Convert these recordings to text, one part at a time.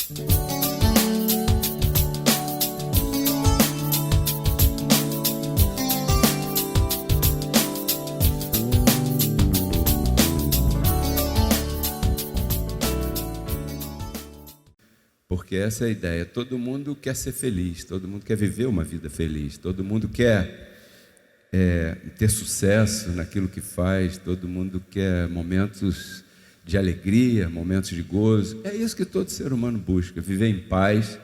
Porque essa é a ideia. Todo mundo quer ser feliz, todo mundo quer viver uma vida feliz, todo mundo quer ter sucesso naquilo que faz, todo mundo quer momentos de alegria, momentos de gozo. É isso que todo ser humano busca: viver em paz,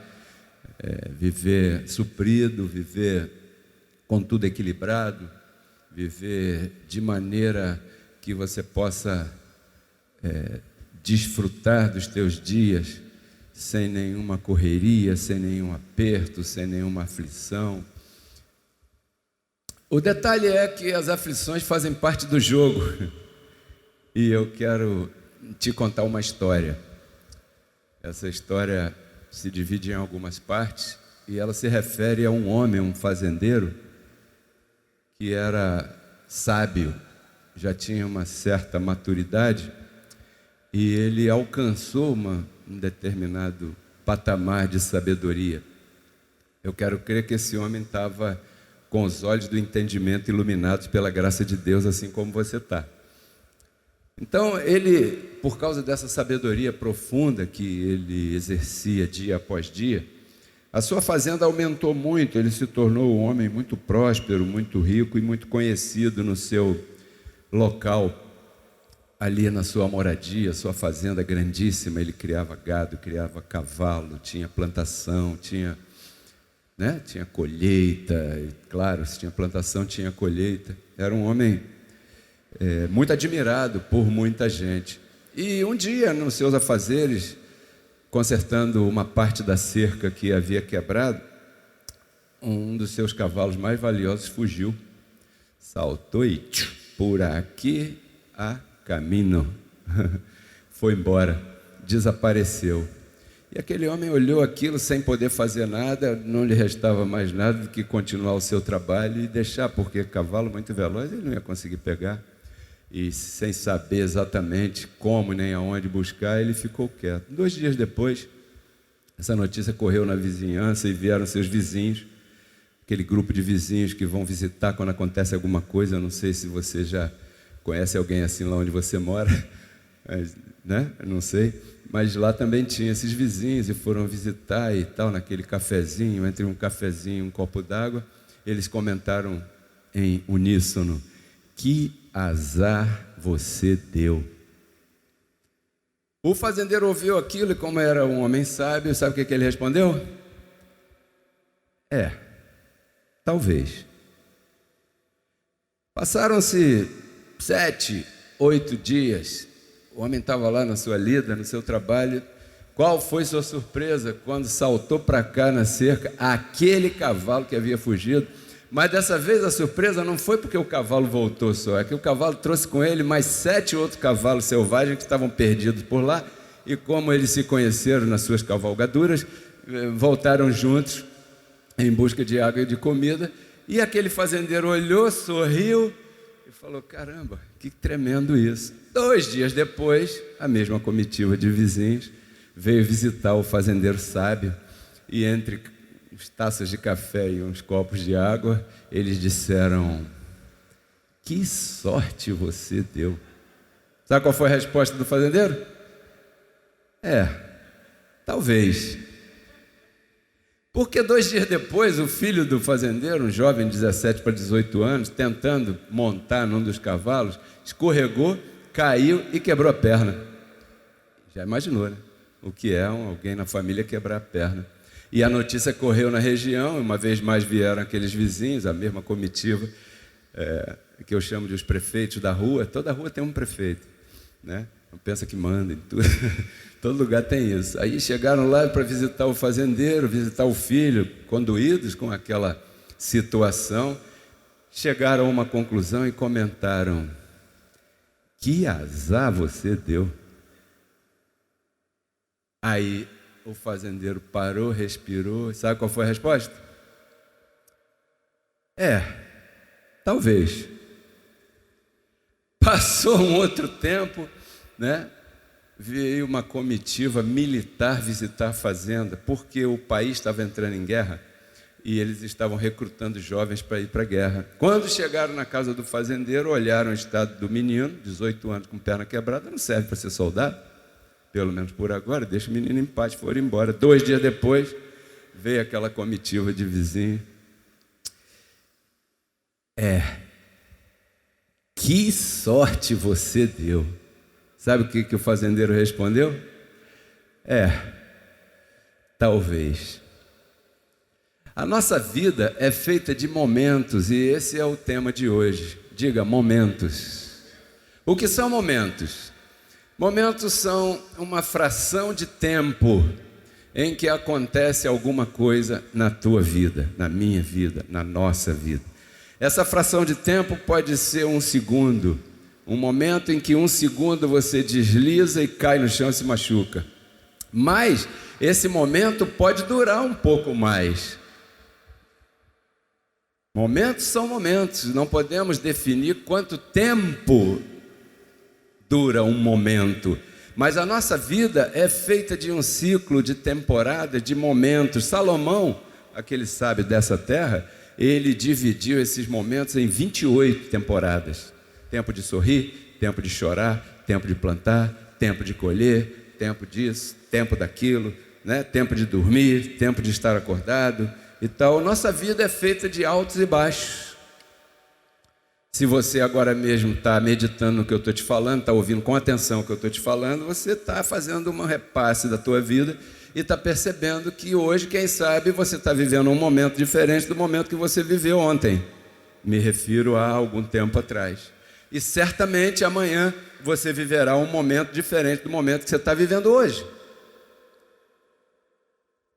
viver suprido, viver com tudo equilibrado, viver de maneira que você possa desfrutar dos teus dias sem nenhuma correria, sem nenhum aperto, sem nenhuma aflição. O detalhe é que as aflições fazem parte do jogo. E eu quero te contar uma história. Essa história se divide em algumas partes e ela se refere a um homem, um fazendeiro, que era sábio, já tinha uma certa maturidade e ele alcançou um determinado patamar de sabedoria. Eu quero crer que esse homem estava com os olhos do entendimento iluminados pela graça de Deus, assim como você está. Então ele, por causa dessa sabedoria profunda que ele exercia dia após dia, a sua fazenda aumentou muito, ele se tornou um homem muito próspero, muito rico e muito conhecido no seu local, ali na sua moradia, sua fazenda grandíssima. Ele criava gado, criava cavalo, tinha plantação, tinha colheita, e, claro, se tinha plantação, tinha colheita. Era um homem muito admirado por muita gente. E um dia, nos seus afazeres, consertando uma parte da cerca que havia quebrado, um dos seus cavalos mais valiosos fugiu, saltou e por aqui a caminho, foi embora, desapareceu. E aquele homem olhou aquilo sem poder fazer nada, não lhe restava mais nada do que continuar o seu trabalho e deixar, porque cavalo muito veloz ele não ia conseguir pegar. E sem saber exatamente como nem aonde buscar, ele ficou quieto. 2 dias depois, essa notícia correu na vizinhança e vieram seus vizinhos, aquele grupo de vizinhos que vão visitar quando acontece alguma coisa. Eu não sei se você já conhece alguém assim lá onde você mora, mas, eu não sei, mas lá também tinha esses vizinhos e foram visitar e tal, naquele cafezinho, entre um cafezinho e um copo d'água, eles comentaram em uníssono: que azar você deu. O fazendeiro ouviu aquilo e, como era um homem sábio, sabe o que ele respondeu? Talvez. Passaram-se 7, 8 dias, o homem estava lá na sua lida, no seu trabalho. Qual foi sua surpresa quando saltou para cá na cerca aquele cavalo que havia fugido? Mas dessa vez a surpresa não foi porque o cavalo voltou só, é que o cavalo trouxe com ele mais 7 outros cavalos selvagens que estavam perdidos por lá, e como eles se conheceram nas suas cavalgaduras, voltaram juntos em busca de água e de comida. E aquele fazendeiro olhou, sorriu e falou: caramba, que tremendo isso. 2 dias depois, a mesma comitiva de vizinhos veio visitar o fazendeiro sábio, e entre as taças de café e uns copos de água, eles disseram: que sorte você deu. Sabe qual foi a resposta do fazendeiro? Talvez. Porque 2 dias depois, o filho do fazendeiro, um jovem de 17 para 18 anos, tentando montar num dos cavalos, escorregou, caiu e quebrou a perna. Já imaginou, né? O que é alguém na família quebrar a perna? E a notícia correu na região, uma vez mais vieram aqueles vizinhos, a mesma comitiva, que eu chamo de os prefeitos da rua. Toda rua tem um prefeito, né? Não pensa que manda em tudo. Todo lugar tem isso. Aí chegaram lá para visitar o fazendeiro, visitar o filho, conduídos com aquela situação, chegaram a uma conclusão e comentaram: que azar você deu. Aí o fazendeiro parou, respirou. Sabe qual foi a resposta? Talvez. Passou um outro tempo, né? veio uma comitiva militar visitar a fazenda, porque o país estava entrando em guerra e eles estavam recrutando jovens para ir para a guerra. Quando chegaram na casa do fazendeiro, olharam o estado do menino, 18 anos com perna quebrada, não serve para ser soldado, pelo menos por agora, deixa o menino em paz, foram embora. 2 dias depois, veio aquela comitiva de vizinho. Que sorte você deu. Sabe o que o fazendeiro respondeu? Talvez. A nossa vida é feita de momentos, e esse é o tema de hoje. Diga, momentos. O que são momentos? Momentos são uma fração de tempo em que acontece alguma coisa na tua vida, na minha vida, na nossa vida. Essa fração de tempo pode ser 1 segundo, um momento em que 1 segundo você desliza e cai no chão e se machuca. Mas esse momento pode durar um pouco mais. Momentos são momentos, não podemos definir quanto tempo dura um momento. Mas a nossa vida é feita de um ciclo de temporada, de momentos. Salomão, aquele sábio dessa terra, ele dividiu esses momentos em 28 temporadas. Tempo de sorrir, tempo de chorar, tempo de plantar, tempo de colher, tempo disso, tempo daquilo, né? Tempo de dormir, tempo de estar acordado e tal. Nossa vida é feita de altos e baixos. Se você agora mesmo está meditando no que eu estou te falando, está ouvindo com atenção o que eu estou te falando, você está fazendo um repasse da tua vida e está percebendo que hoje, quem sabe, você está vivendo um momento diferente do momento que você viveu ontem. Me refiro a algum tempo atrás. E certamente amanhã você viverá um momento diferente do momento que você está vivendo hoje.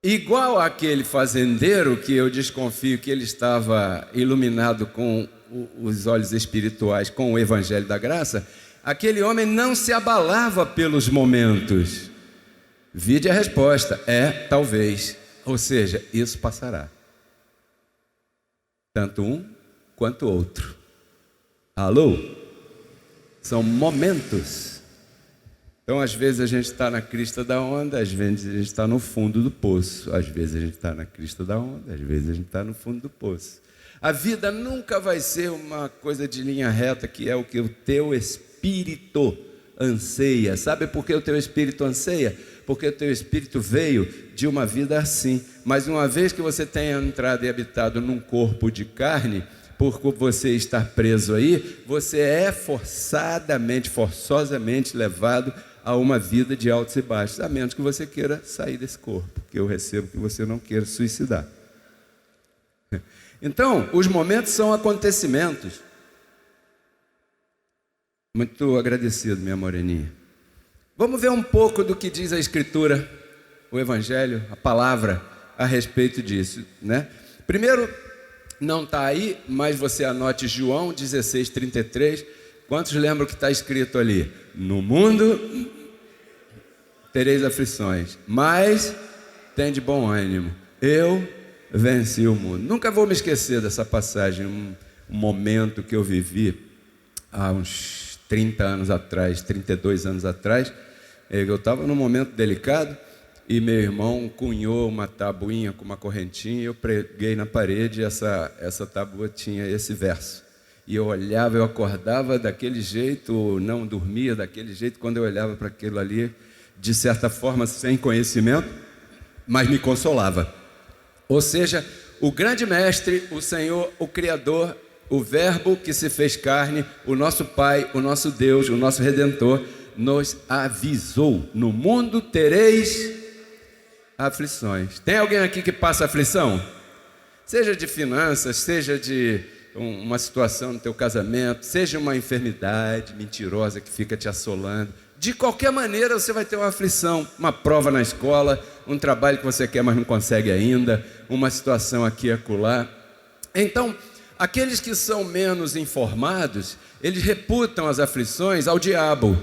Igual àquele fazendeiro que eu desconfio que ele estava iluminado com os olhos espirituais, com o Evangelho da Graça, aquele homem não se abalava pelos momentos. Vide a resposta, talvez. Ou seja, isso passará. Tanto um quanto o outro. Alô? São momentos. Então, às vezes a gente está na crista da onda, às vezes a gente está no fundo do poço. Às vezes a gente está na crista da onda, às vezes a gente está no fundo do poço. A vida nunca vai ser uma coisa de linha reta, que é o que o teu espírito anseia. Sabe por que o teu espírito anseia? Porque o teu espírito veio de uma vida assim. Mas uma vez que você tenha entrado e habitado num corpo de carne, por você estar preso aí, você é forçosamente levado a uma vida de altos e baixos, a menos que você queira sair desse corpo, que eu recebo que você não queira suicidar. Então, os momentos são acontecimentos. Muito agradecido, minha moreninha. Vamos ver um pouco do que diz a Escritura, o Evangelho, a palavra a respeito disso, né? Primeiro, não está aí, mas você anote João 16:33. Quantos lembram que está escrito ali? No mundo tereis aflições, mas tem de bom ânimo. Eu venci o mundo. Nunca vou me esquecer dessa passagem, um momento que eu vivi há uns 30 anos atrás, 32 anos atrás. Eu estava num momento delicado e meu irmão cunhou uma tabuinha com uma correntinha e eu preguei na parede. Essa tábua tinha esse verso. E eu olhava, eu acordava daquele jeito, não dormia daquele jeito. Quando eu olhava para aquilo ali, de certa forma, sem conhecimento, mas me consolava. Ou seja, o grande mestre, o Senhor, o Criador, o Verbo que se fez carne, o nosso Pai, o nosso Deus, o nosso Redentor, nos avisou: no mundo tereis aflições. Tem alguém aqui que passa aflição? Seja de finanças, seja de uma situação no teu casamento, seja uma enfermidade mentirosa que fica te assolando. De qualquer maneira você vai ter uma aflição, uma prova na escola, um trabalho que você quer mas não consegue ainda, uma situação aqui e acolá. Então, aqueles que são menos informados, eles reputam as aflições ao diabo.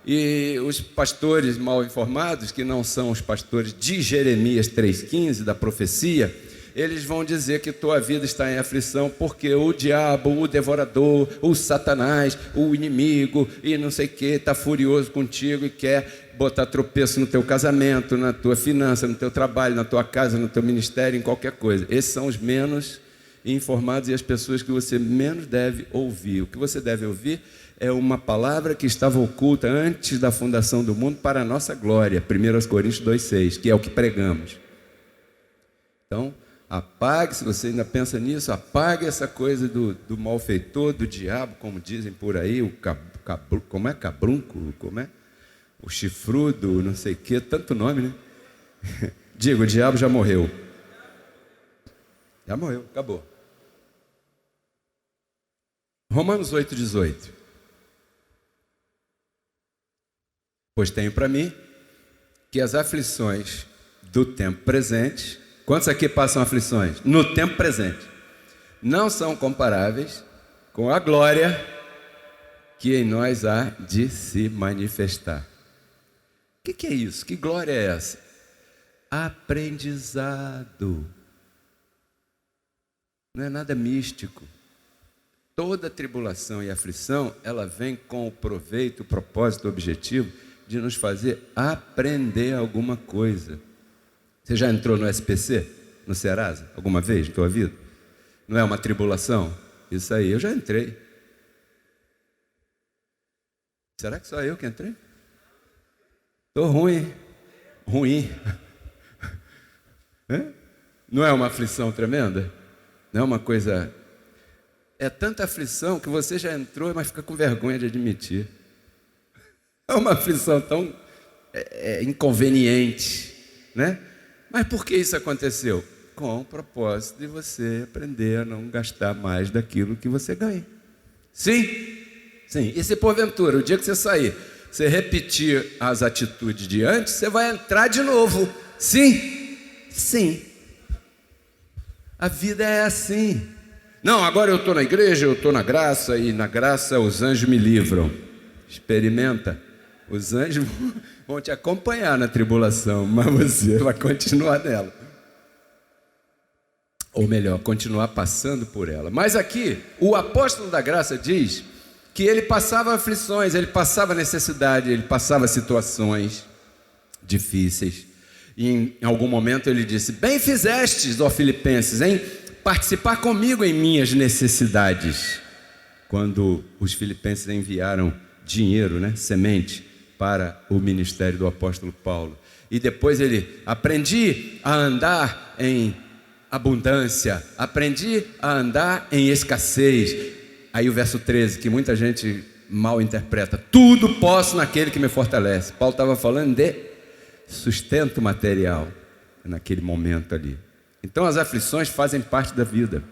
E os pastores mal informados, que não são os pastores de Jeremias 3,15, da profecia, eles vão dizer que tua vida está em aflição porque o diabo, o devorador, o Satanás, o inimigo e não sei o que, está furioso contigo e quer botar tropeço no teu casamento, na tua finança, no teu trabalho, na tua casa, no teu ministério, em qualquer coisa. Esses são os menos informados e as pessoas que você menos deve ouvir. O que você deve ouvir é uma palavra que estava oculta antes da fundação do mundo para a nossa glória, 1 Coríntios 2,6, que é o que pregamos. Então, apague, se você ainda pensa nisso, apague essa coisa do malfeitor, do diabo, como dizem por aí, como é cabrunco, como é? O chifrudo, não sei o que, tanto nome, né? Digo, o diabo já morreu. Já morreu, acabou. Romanos 8,18. Pois tenho para mim que as aflições do tempo presente, quantos aqui passam aflições? No tempo presente, não são comparáveis com a glória que em nós há de se manifestar. O que é isso? Que glória é essa? Aprendizado. Não é nada místico. Toda tribulação e aflição, ela vem com o proveito, o propósito, o objetivo de nos fazer aprender alguma coisa. Você já entrou no SPC, no Serasa, alguma vez na tua vida? Não é uma tribulação? Isso aí, eu já entrei. Será que só eu que entrei? Estou ruim. Não é uma aflição tremenda? Não é uma coisa... É tanta aflição que você já entrou, mas fica com vergonha de admitir. É uma aflição tão inconveniente, né? Mas por que isso aconteceu? Com o propósito de você aprender a não gastar mais daquilo que você ganha. Sim. E se porventura, o dia que você sair, você repetir as atitudes de antes, você vai entrar de novo. Sim. A vida é assim. Não, agora eu estou na igreja, eu estou na graça, e na graça os anjos me livram. Experimenta. Os anjos vão te acompanhar na tribulação, mas você vai continuar nela. Ou melhor, continuar passando por ela. Mas aqui, o apóstolo da graça diz que ele passava aflições, ele passava necessidade, ele passava situações difíceis. E em algum momento ele disse: bem fizestes, ó Filipenses, em participar comigo em minhas necessidades. Quando os filipenses enviaram dinheiro, né, semente, para o ministério do apóstolo Paulo. E depois ele: aprendi a andar em abundância, aprendi a andar em escassez. Aí o verso 13, que muita gente mal interpreta: tudo posso naquele que me fortalece. Paulo estava falando de sustento material naquele momento ali. Então as aflições fazem parte da vida.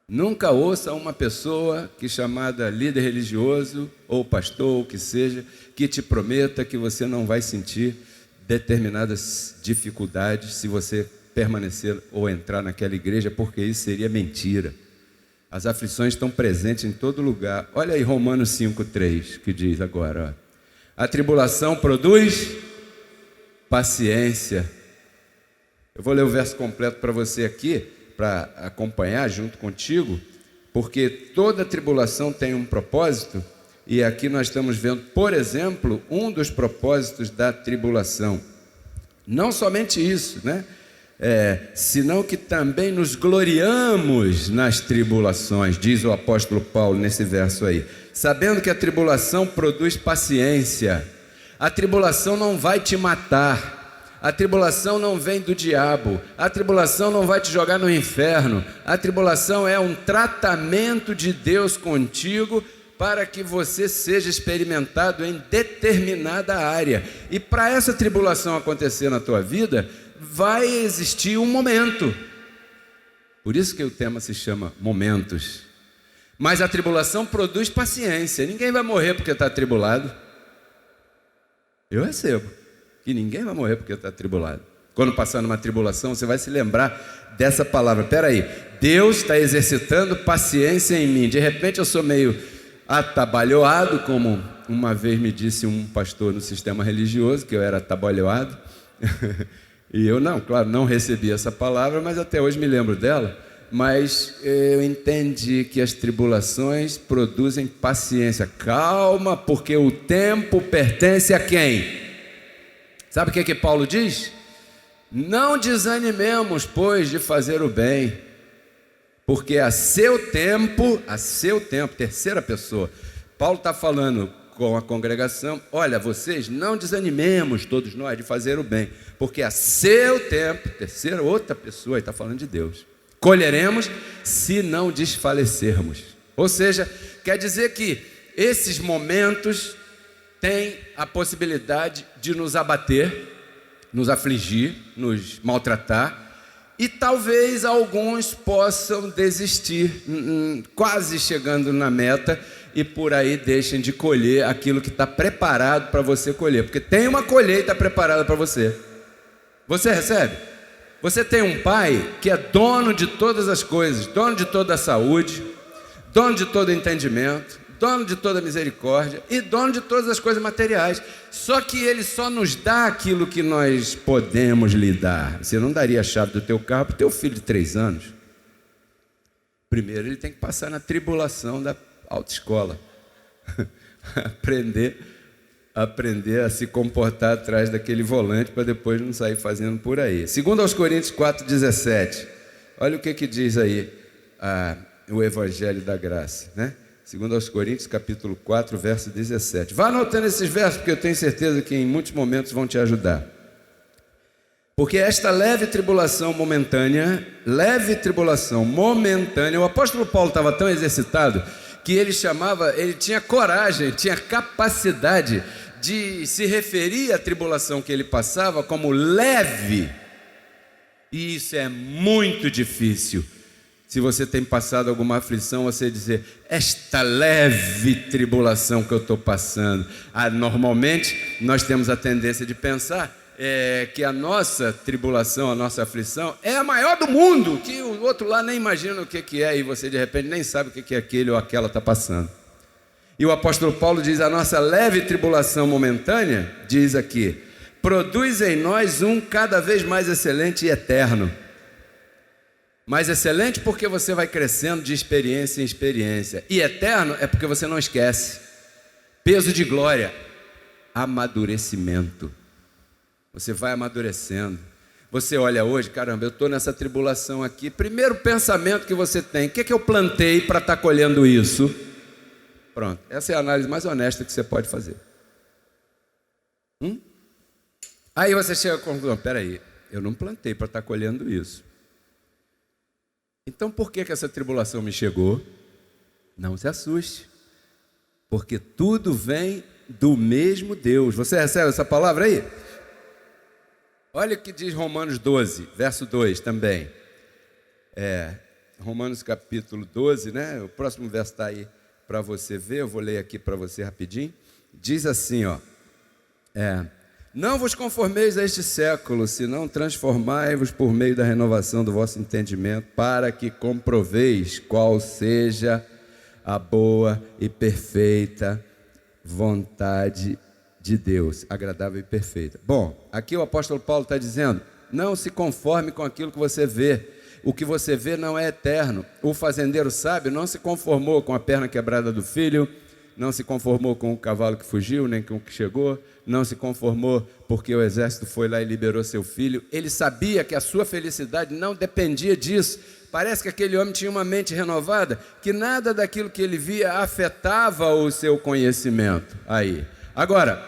Nunca ouça uma pessoa que chamada líder religioso ou pastor, ou que seja, que te prometa que você não vai sentir determinadas dificuldades se você permanecer ou entrar naquela igreja, porque isso seria mentira. As aflições estão presentes em todo lugar. Olha aí Romanos 5,3, que diz agora, ó, a tribulação produz paciência. Eu vou ler o verso completo para você aqui, para acompanhar junto contigo, porque toda tribulação tem um propósito, e aqui nós estamos vendo, por exemplo, um dos propósitos da tribulação. Não somente isso, né? Senão que também nos gloriamos nas tribulações, diz o apóstolo Paulo nesse verso aí, sabendo que a tribulação produz paciência. A tribulação não vai te matar, a tribulação não vem do diabo, a tribulação não vai te jogar no inferno, a tribulação é um tratamento de Deus contigo para que você seja experimentado em determinada área. E para essa tribulação acontecer na tua vida, vai existir um momento. Por isso que o tema se chama Momentos. Mas a tribulação produz paciência. Ninguém vai morrer porque está atribulado. Eu recebo que ninguém vai morrer porque está atribulado. Quando passar numa tribulação, você vai se lembrar dessa palavra. Espera aí, Deus está exercitando paciência em mim. De repente eu sou meio atabalhoado, como uma vez me disse um pastor no sistema religioso, que eu era atabalhoado. E eu não recebi essa palavra, mas até hoje me lembro dela. Mas eu entendi que as tribulações produzem paciência. Calma, porque o tempo pertence a quem? Sabe o que Paulo diz? Não desanimemos, pois, de fazer o bem, porque a seu tempo, terceira pessoa, Paulo está falando com a congregação: olha, vocês não desanimemos, todos nós, de fazer o bem, porque a seu tempo, outra pessoa, está falando de Deus, colheremos se não desfalecermos. Ou seja, quer dizer que esses momentos têm a possibilidade de nos abater, nos afligir, nos maltratar, e talvez alguns possam desistir, quase chegando na meta, e por aí deixem de colher aquilo que está preparado para você colher, porque tem uma colheita preparada para você. Você recebe? Você tem um pai que é dono de todas as coisas, dono de toda a saúde, dono de todo o entendimento, dono de toda a misericórdia e dono de todas as coisas materiais. Só que ele só nos dá aquilo que nós podemos lhe dar. Você não daria a chave do teu carro para o teu filho de 3 anos. Primeiro ele tem que passar na tribulação da autoescola. Aprender a se comportar atrás daquele volante para depois não sair fazendo por aí. Segundo aos Coríntios 4,17. Olha o que diz aí o Evangelho da Graça, né? Segundo aos Coríntios, capítulo 4, verso 17. Vá anotando esses versos, porque eu tenho certeza que em muitos momentos vão te ajudar. Porque esta leve tribulação momentânea, o apóstolo Paulo estava tão exercitado que ele tinha coragem, tinha capacidade de se referir à tribulação que ele passava como leve. E isso é muito difícil. Se você tem passado alguma aflição, você dizer: esta leve tribulação que eu estou passando. Normalmente, nós temos a tendência de pensar que a nossa tribulação, a nossa aflição é a maior do mundo, que o outro lá nem imagina o que é, e você de repente nem sabe o que aquele ou aquela está passando. E o apóstolo Paulo diz: a nossa leve tribulação momentânea, diz aqui, produz em nós um cada vez mais excelente e eterno. Mais excelente porque você vai crescendo de experiência em experiência. E eterno é porque você não esquece. Peso de glória, amadurecimento. Você vai amadurecendo. Você olha hoje, caramba, eu estou nessa tribulação aqui. Primeiro pensamento que você tem: o que eu plantei para estar colhendo isso? Pronto, essa é a análise mais honesta que você pode fazer. Aí você chega à conclusão: peraí, eu não plantei para estar colhendo isso. Então por que essa tribulação me chegou? Não se assuste, porque tudo vem do mesmo Deus. Você recebe essa palavra aí? Olha o que diz Romanos 12, verso 2 também. Romanos capítulo 12, né? O próximo verso está aí para você ver, eu vou ler aqui para você rapidinho. Diz assim, não vos conformeis a este século, senão transformai-vos por meio da renovação do vosso entendimento, para que comproveis qual seja a boa e perfeita vontade de Deus, agradável e perfeita. Bom, aqui o apóstolo Paulo está dizendo: não se conforme com aquilo que você vê. O que você vê não é eterno. O fazendeiro sábio não se conformou com a perna quebrada do filho, não se conformou com o cavalo que fugiu, nem com o que chegou, não se conformou porque o exército foi lá e liberou seu filho. Ele sabia que a sua felicidade não dependia disso. Parece que aquele homem tinha uma mente renovada, que nada daquilo que ele via afetava o seu conhecimento. Agora,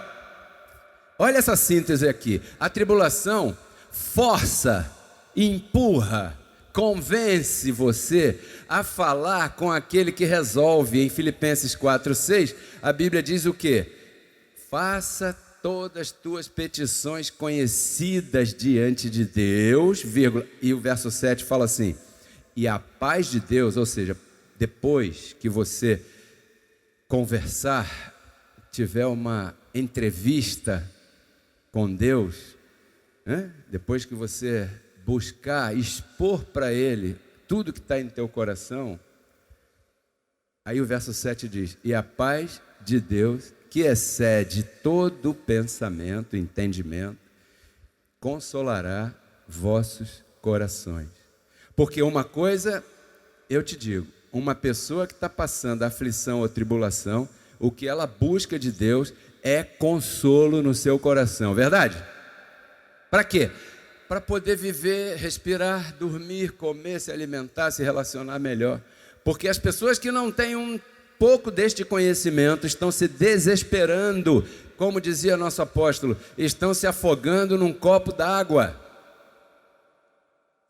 olha essa síntese aqui. A tribulação força, empurra, convence você a falar com aquele que resolve. Em Filipenses 4:6, a Bíblia diz o quê? Faça todas as tuas petições conhecidas diante de Deus, vírgula, e o verso 7 fala assim: e a paz de Deus, ou seja, depois que você conversar, tiver uma entrevista com Deus, né? Depois que você buscar, expor para Ele tudo que está em teu coração, aí o verso 7 diz: e a paz de Deus, que excede todo pensamento, entendimento, consolará vossos corações. Porque uma coisa eu te digo, uma pessoa que está passando aflição ou tribulação, o que ela busca de Deus é consolo no seu coração, verdade? Para quê? Para poder viver, respirar, dormir, comer, se alimentar, se relacionar melhor. Porque as pessoas que não têm um pouco deste conhecimento estão se desesperando, como dizia nosso apóstolo, estão se afogando num copo d'água,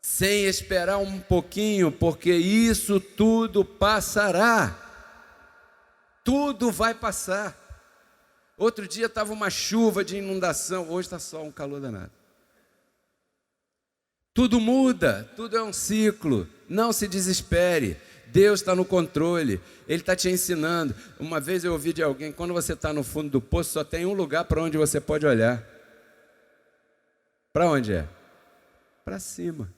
sem esperar um pouquinho, porque isso tudo passará. Tudo vai passar. Outro dia estava uma chuva de inundação, hoje está só um calor danado. Tudo muda, tudo é um ciclo, não se desespere, Deus está no controle, Ele está te ensinando. Uma vez eu ouvi de alguém, quando você está no fundo do poço, só tem um lugar para onde você pode olhar. Para onde é? Para cima.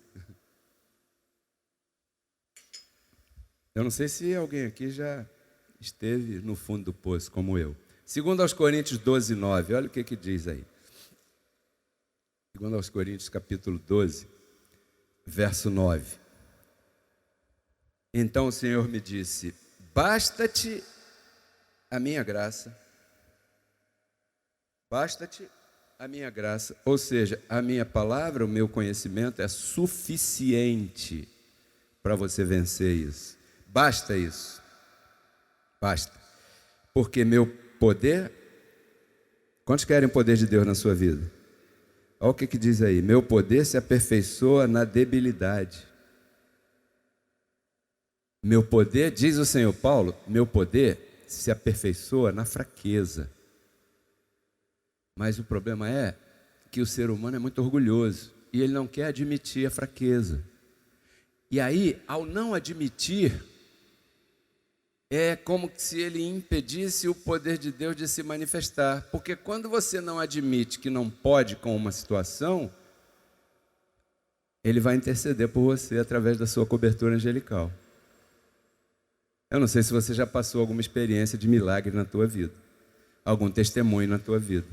Eu não sei se alguém aqui já esteve no fundo do poço, como eu. Segundo aos Coríntios 12, 9, olha o que diz aí. Segundo aos Coríntios, capítulo 12, verso 9. Então o Senhor me disse, basta-te a minha graça. Basta-te a minha graça. Ou seja, a minha palavra, o meu conhecimento é suficiente para você vencer isso. Basta isso. Basta. Porque meu poder... Quantos querem o poder de Deus na sua vida? Olha o que diz aí. Meu poder se aperfeiçoa na debilidade. Meu poder, diz o Senhor Paulo, meu poder se aperfeiçoa na fraqueza. Mas o problema é que o ser humano é muito orgulhoso e ele não quer admitir a fraqueza. E aí, ao não admitir, é como se ele impedisse o poder de Deus de se manifestar. Porque quando você não admite que não pode com uma situação, Ele vai interceder por você através da sua cobertura angelical. Eu não sei se você já passou alguma experiência de milagre na tua vida, algum testemunho na tua vida.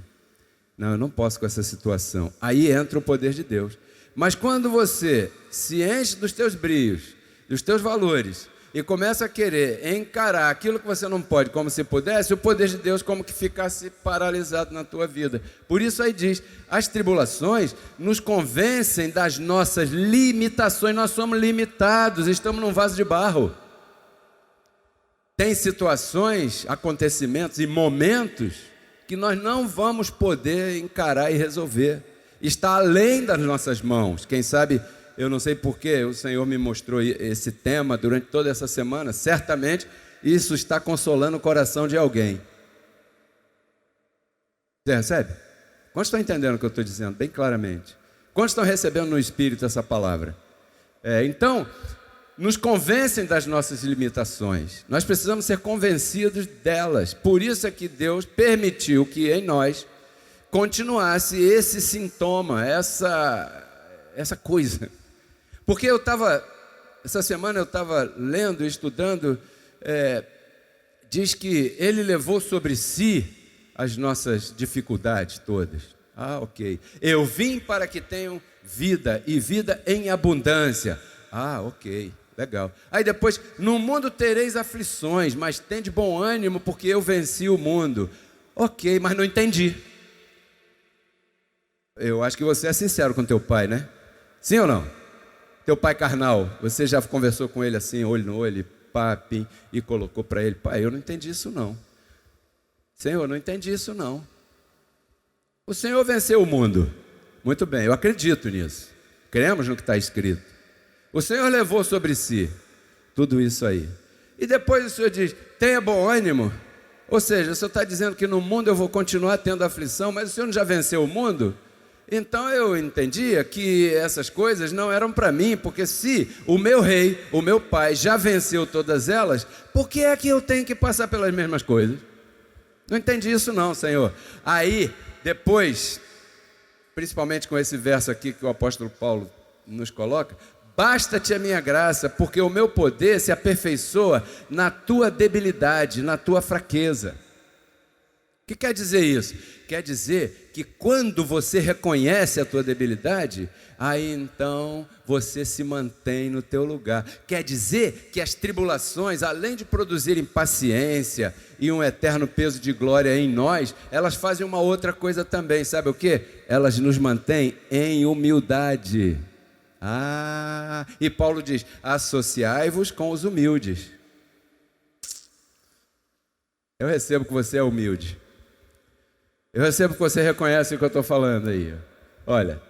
Não, eu não posso com essa situação. Aí entra o poder de Deus. Mas quando você se enche dos teus brios, dos teus valores, e começa a querer encarar aquilo que você não pode como se pudesse, o poder de Deus como que ficasse paralisado na tua vida. Por isso aí diz, as tribulações nos convencem das nossas limitações. Nós somos limitados, estamos num vaso de barro. Tem situações, acontecimentos e momentos que nós não vamos poder encarar e resolver. Está além das nossas mãos. Quem sabe... Eu não sei porque o Senhor me mostrou esse tema durante toda essa semana. Certamente isso está consolando o coração de alguém. Você recebe? Quantos estão entendendo o que eu estou dizendo bem claramente? Quantos estão recebendo no Espírito essa palavra? Então, nos convencem das nossas limitações. Nós precisamos ser convencidos delas. Por isso é que Deus permitiu que em nós continuasse esse sintoma, essa coisa. Porque essa semana eu estava lendo e estudando, diz que Ele levou sobre si as nossas dificuldades todas. Ah, ok. Eu vim para que tenham vida e vida em abundância. Ah, ok, legal. Aí depois, no mundo tereis aflições, mas tende bom ânimo porque eu venci o mundo. Ok, mas não entendi. Eu acho que você é sincero com teu pai, né? Sim ou não? Teu pai carnal, você já conversou com ele assim, olho no olho, papi, e colocou para ele, pai, eu não entendi isso não. Senhor, eu não entendi isso não. O Senhor venceu o mundo. Muito bem, eu acredito nisso. Cremos no que está escrito. O Senhor levou sobre si tudo isso aí. E depois o Senhor diz, tenha bom ânimo. Ou seja, o Senhor está dizendo que no mundo eu vou continuar tendo aflição, mas o Senhor não já venceu o mundo? Então eu entendia que essas coisas não eram para mim, porque se o meu rei, o meu pai já venceu todas elas, por que é que eu tenho que passar pelas mesmas coisas? Não entendi isso não, Senhor. Aí, depois, principalmente com esse verso aqui que o apóstolo Paulo nos coloca, basta-te a minha graça, porque o meu poder se aperfeiçoa na tua debilidade, na tua fraqueza. que quer dizer isso? Quer dizer que quando você reconhece a tua debilidade, aí então você se mantém no teu lugar. Quer dizer que as tribulações, além de produzirem paciência e um eterno peso de glória em nós, elas fazem uma outra coisa também, sabe o quê? Elas nos mantêm em humildade. E Paulo diz, associai-vos com os humildes. Eu recebo que você é humilde. Eu recebo que você reconhece o que eu estou falando aí. Olha,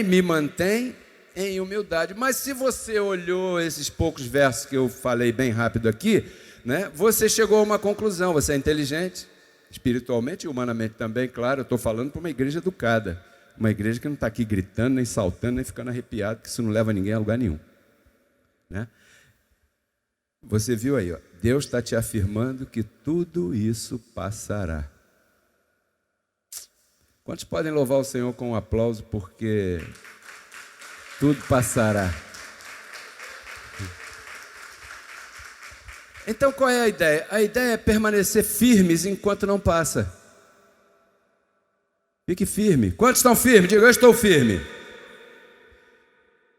me mantém em humildade. Mas se você olhou esses poucos versos que eu falei bem rápido aqui, né, você chegou a uma conclusão. Você é inteligente, espiritualmente e humanamente também, claro. Eu estou falando para uma igreja educada. Uma igreja que não está aqui gritando, nem saltando, nem ficando arrepiado, que isso não leva ninguém a lugar nenhum. Né? Você viu aí, ó, Deus está te afirmando que tudo isso passará. Quantos podem louvar o Senhor com um aplauso, porque tudo passará? Então qual é a ideia? A ideia é permanecer firmes enquanto não passa. Fique firme. Quantos estão firmes? Diga, eu estou firme.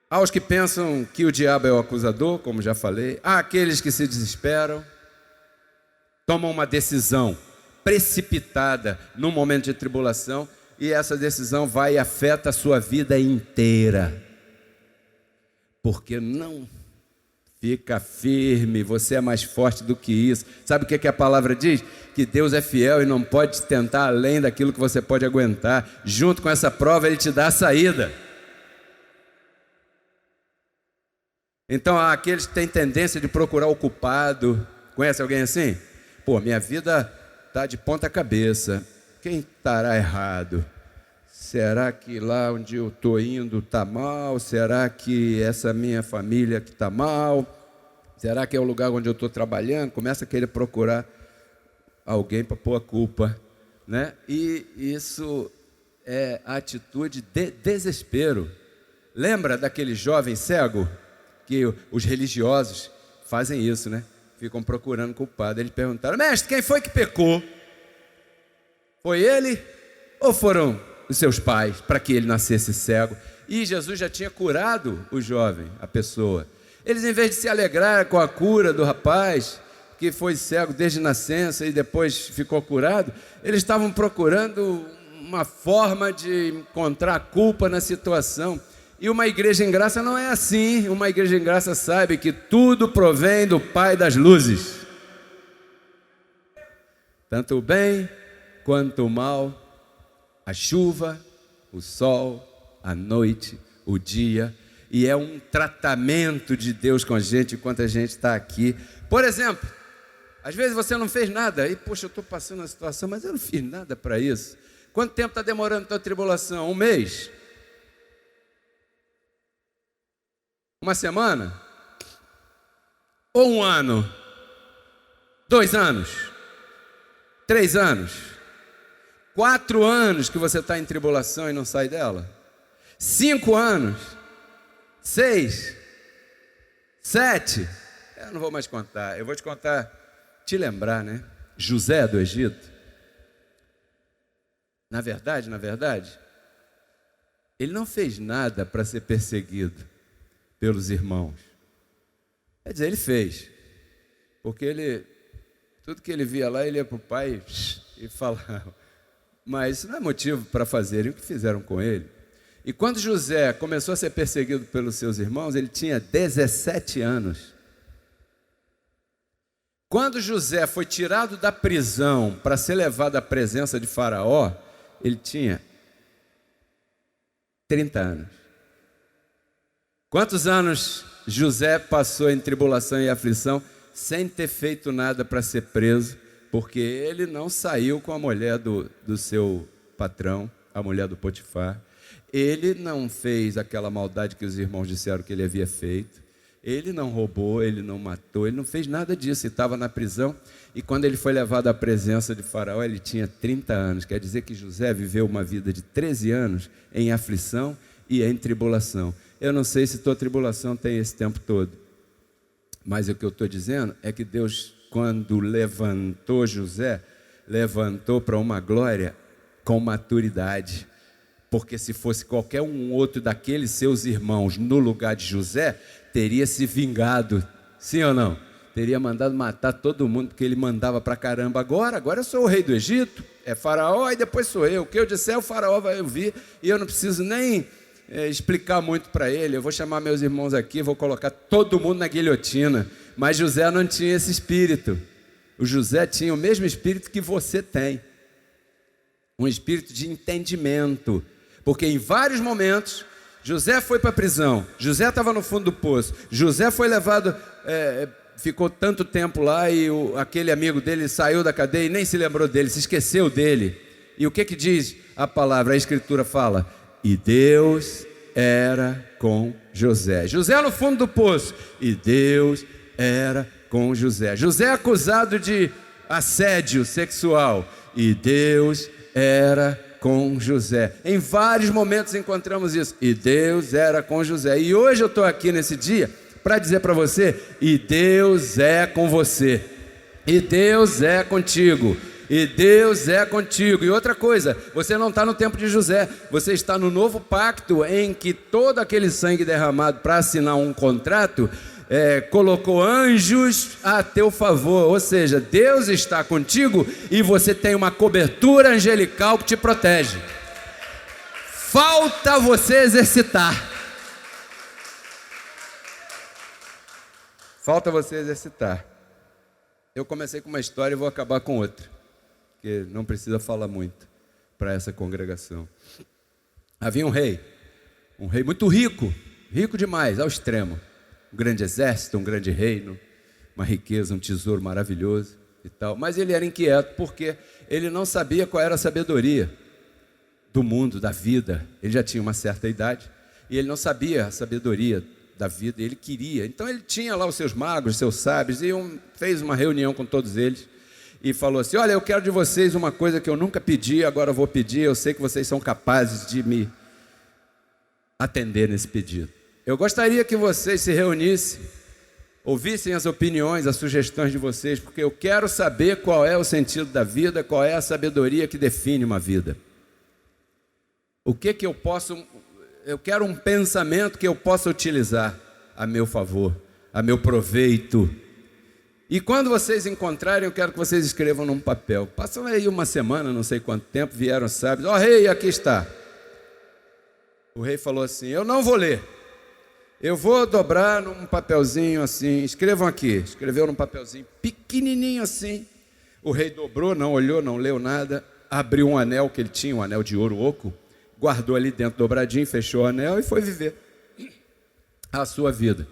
Há os que pensam que o diabo é o acusador, como já falei. Há aqueles que se desesperam, tomam uma decisão precipitada num momento de tribulação, e essa decisão vai e afeta a sua vida inteira. Porque não fica firme, você é mais forte do que isso. Sabe o que a palavra diz? Que Deus é fiel e não pode te tentar além daquilo que você pode aguentar. Junto com essa prova, Ele te dá a saída. Então, há aqueles que têm tendência de procurar o culpado. Conhece alguém assim? Pô, minha vida está de ponta cabeça. Quem estará errado? Será que lá onde eu estou indo está mal? Será que essa minha família que está mal? Será que é o lugar onde eu estou trabalhando? Começa a querer procurar alguém para pôr a culpa, né? E isso é atitude de desespero. Lembra daquele jovem cego? Que os religiosos fazem isso, né? Ficam procurando culpado. Eles perguntaram, mestre, quem foi que pecou? Foi ele ou foram os seus pais para que ele nascesse cego? E Jesus já tinha curado o jovem, a pessoa. Eles, em vez de se alegrar com a cura do rapaz, que foi cego desde nascença e depois ficou curado, eles estavam procurando uma forma de encontrar culpa na situação. E uma igreja em graça não é assim. Uma igreja em graça sabe que tudo provém do Pai das luzes. Tanto o bem quanto o mal, a chuva, o sol, a noite, o dia. E é um tratamento de Deus com a gente enquanto a gente está aqui. Por exemplo, às vezes você não fez nada. E, poxa, eu estou passando uma situação, mas eu não fiz nada para isso. Quanto tempo está demorando a tua tribulação? Um mês? Uma semana? Ou um ano? 2 anos? 3 anos? 4 anos que você está em tribulação e não sai dela? 5 anos? 6? 7? Eu não vou mais contar. Eu vou te contar, te lembrar, né? José do Egito. Na verdade, ele não fez nada para ser perseguido pelos irmãos. Quer dizer, ele fez, porque tudo que ele via lá, ele ia para o pai e falava. Mas isso não é motivo para fazerem o que fizeram com ele. E quando José começou a ser perseguido pelos seus irmãos, ele tinha 17 anos. Quando José foi tirado da prisão para ser levado à presença de Faraó, ele tinha 30 anos. Quantos anos José passou em tribulação e aflição sem ter feito nada para ser preso? Porque ele não saiu com a mulher do seu patrão, a mulher do Potifar. Ele não fez aquela maldade que os irmãos disseram que ele havia feito. Ele não roubou, ele não matou, ele não fez nada disso. Ele estava na prisão e quando ele foi levado à presença de Faraó, ele tinha 30 anos. Quer dizer que José viveu uma vida de 13 anos em aflição e em tribulação. Eu não sei se tua tribulação tem esse tempo todo, mas o que eu estou dizendo é que Deus, quando levantou José, levantou para uma glória com maturidade. Porque se fosse qualquer um outro daqueles seus irmãos no lugar de José, teria se vingado, sim ou não? Teria mandado matar todo mundo, porque ele mandava pra caramba. Agora eu sou o rei do Egito, é faraó e depois sou eu. O que eu disser, o faraó vai ouvir, e eu não preciso nem explicar muito para ele. Eu vou chamar meus irmãos aqui, vou colocar todo mundo na guilhotina. Mas José não tinha esse espírito. O José tinha o mesmo espírito que você tem. Um espírito de entendimento. Porque em vários momentos, José foi para a prisão, José estava no fundo do poço, José foi levado, ficou tanto tempo lá e aquele amigo dele saiu da cadeia e nem se lembrou dele, se esqueceu dele. E o que diz a palavra, a escritura fala? E Deus era com José. José no fundo do poço, e Deus era com José. José acusado de assédio sexual, e Deus era com José. Em vários momentos encontramos isso. E Deus era com José. E hoje eu estou aqui nesse dia para dizer para você, e Deus é com você. E Deus é contigo. E Deus é contigo. E outra coisa, você não está no tempo de José, você está no novo pacto em que todo aquele sangue derramado para assinar um contrato colocou anjos a teu favor, ou seja, Deus está contigo e você tem uma cobertura angelical que te protege. Falta você exercitar. Falta você exercitar. Eu comecei com uma história e vou acabar com outra, porque não precisa falar muito para essa congregação. Havia um rei muito rico, rico demais, ao extremo. Um grande exército, um grande reino, uma riqueza, um tesouro maravilhoso e tal. Mas ele era inquieto porque ele não sabia qual era a sabedoria do mundo, da vida. Ele já tinha uma certa idade e ele não sabia a sabedoria da vida, ele queria. Então ele tinha lá os seus magos, seus sábios, e fez uma reunião com todos eles e falou assim: olha, eu quero de vocês uma coisa que eu nunca pedi, agora eu vou pedir, eu sei que vocês são capazes de me atender nesse pedido. Eu gostaria que vocês se reunissem, ouvissem as opiniões, as sugestões de vocês, porque eu quero saber qual é o sentido da vida, qual é a sabedoria que define uma vida. O que eu posso... Eu quero um pensamento que eu possa utilizar a meu favor, a meu proveito. E quando vocês encontrarem, eu quero que vocês escrevam num papel. Passam aí uma semana, não sei quanto tempo, vieram sábios. Ó, rei, aqui está. O rei falou assim: eu não vou ler. Eu vou dobrar num papelzinho assim. Escrevam aqui. Escreveu num papelzinho pequenininho assim. O rei dobrou, não olhou, não leu nada. Abriu um anel que ele tinha, um anel de ouro oco. Guardou ali dentro dobradinho, fechou o anel e foi viver a sua vida.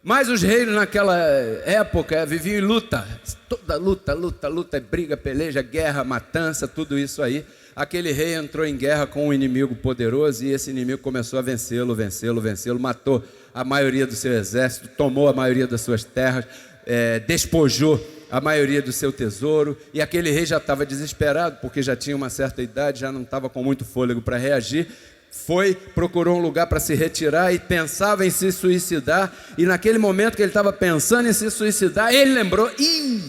Mas os reis naquela época viviam em luta. Toda luta, briga, peleja, guerra, matança, tudo isso aí. Aquele rei entrou em guerra com um inimigo poderoso e esse inimigo começou a vencê-lo, matou a maioria do seu exército, tomou a maioria das suas terras, despojou a maioria do seu tesouro, e aquele rei já estava desesperado, porque já tinha uma certa idade, já não estava com muito fôlego para reagir. Procurou um lugar para se retirar e pensava em se suicidar, e naquele momento que ele estava pensando em se suicidar, ele lembrou: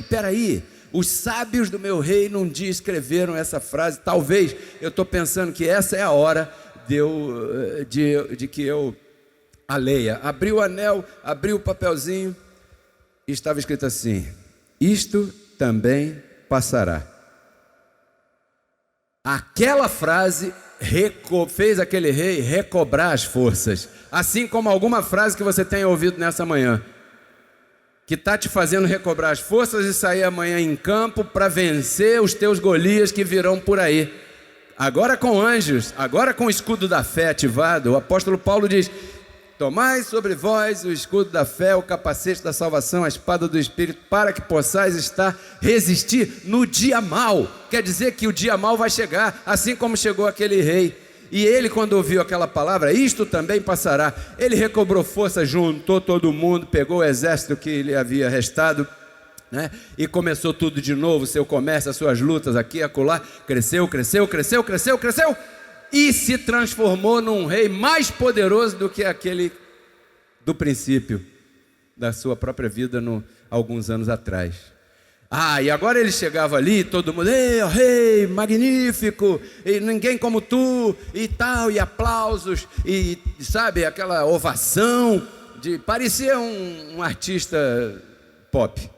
peraí, os sábios do meu reino um dia escreveram essa frase, talvez eu estou pensando que essa é a hora de que eu a leia. Abriu o anel, abriu o papelzinho, e estava escrito assim: isto também passará. Aquela frase fez aquele rei recobrar as forças, assim como alguma frase que você tenha ouvido nessa manhã, que está te fazendo recobrar as forças e sair amanhã em campo para vencer os teus Golias que virão por aí. Agora com anjos, agora com o escudo da fé ativado. O apóstolo Paulo diz: tomai sobre vós o escudo da fé, o capacete da salvação, a espada do Espírito, para que possais resistir no dia mau. Quer dizer que o dia mau vai chegar, assim como chegou aquele rei. E ele, quando ouviu aquela palavra, isto também passará, ele recobrou força, juntou todo mundo, pegou o exército que lhe havia restado, né? E começou tudo de novo, seu comércio, as suas lutas aqui, acolá, cresceu, e se transformou num rei mais poderoso do que aquele do princípio da sua própria vida, alguns anos atrás. E agora ele chegava ali, todo mundo, ei, oh, rei, magnífico, e ninguém como tu, e tal, e aplausos, e sabe, aquela ovação, parecia um artista pop.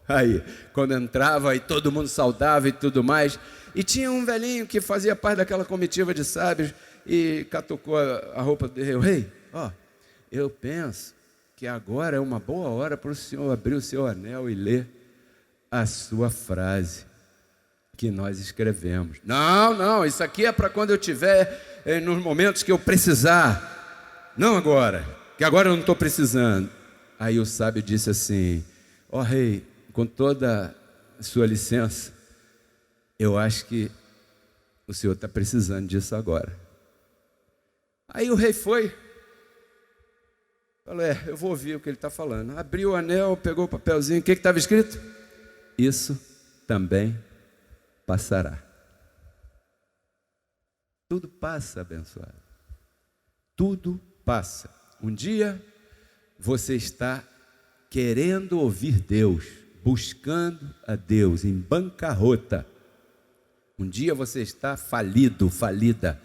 Aí, quando entrava, e todo mundo saudava e tudo mais, e tinha um velhinho que fazia parte daquela comitiva de sábios, e catucou a roupa dele, rei, eu penso que agora é uma boa hora para o senhor abrir o seu anel e ler a sua frase que nós escrevemos. Não, isso aqui é para quando eu tiver nos momentos que eu precisar, não agora, que agora eu não estou precisando. Aí o sábio disse assim, rei, com toda a sua licença, eu acho que o senhor está precisando disso agora. Aí o rei foi, falou, eu vou ouvir o que ele está falando. Abriu o anel, pegou o papelzinho, o que estava escrito? Isso também passará. Tudo passa, abençoado. Tudo passa. Um dia você está querendo ouvir Deus, buscando a Deus, em bancarrota. Um dia você está falido, falida,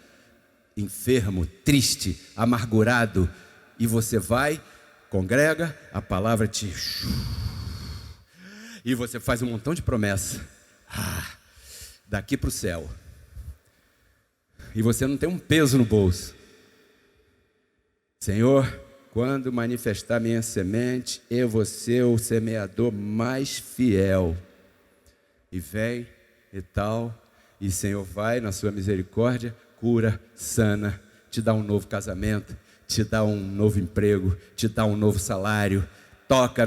enfermo, triste, amargurado, e você vai, congrega, a palavra te... E você faz um montão de promessa. Daqui para o céu. E você não tem um peso no bolso. Senhor, quando manifestar minha semente, eu vou ser o semeador mais fiel. E vem e tal. E Senhor vai na sua misericórdia, cura, sana, te dá um novo casamento, te dá um novo emprego, te dá um novo salário, toca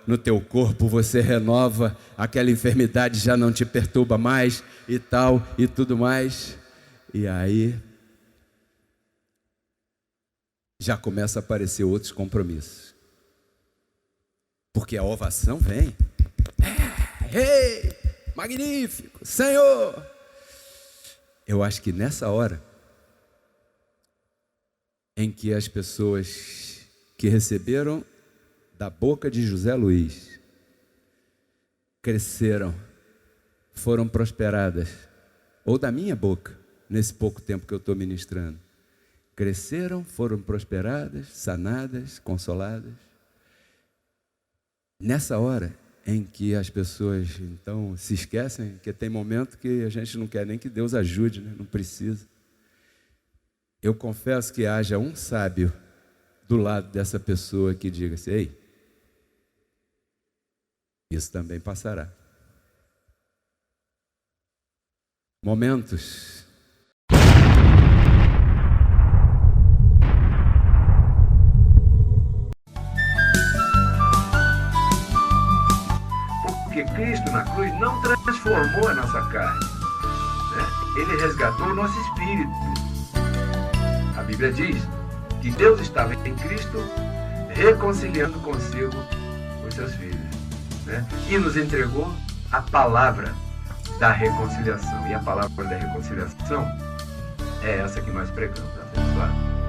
no teu corpo, você renova, aquela enfermidade já não te perturba mais e tal, e tudo mais. E aí já começa a aparecer outros compromissos. Porque a ovação vem. Rei, magnífico, Senhor. Eu acho que nessa hora em que as pessoas que receberam da boca de José Luiz cresceram, foram prosperadas, ou da minha boca, nesse pouco tempo que eu estou ministrando, cresceram, foram prosperadas, sanadas, consoladas. Nessa hora em que as pessoas então se esquecem, que tem momento que a gente não quer nem que Deus ajude, né? Não precisa. Eu confesso que haja um sábio do lado dessa pessoa que diga assim, ei, isso também passará. Momentos. Porque Cristo na cruz não transformou a nossa carne, né? Ele resgatou o nosso espírito. A Bíblia diz que Deus estava em Cristo reconciliando consigo os seus filhos, né? E nos entregou a palavra da reconciliação. E a palavra da reconciliação é essa que nós pregamos, abençoado.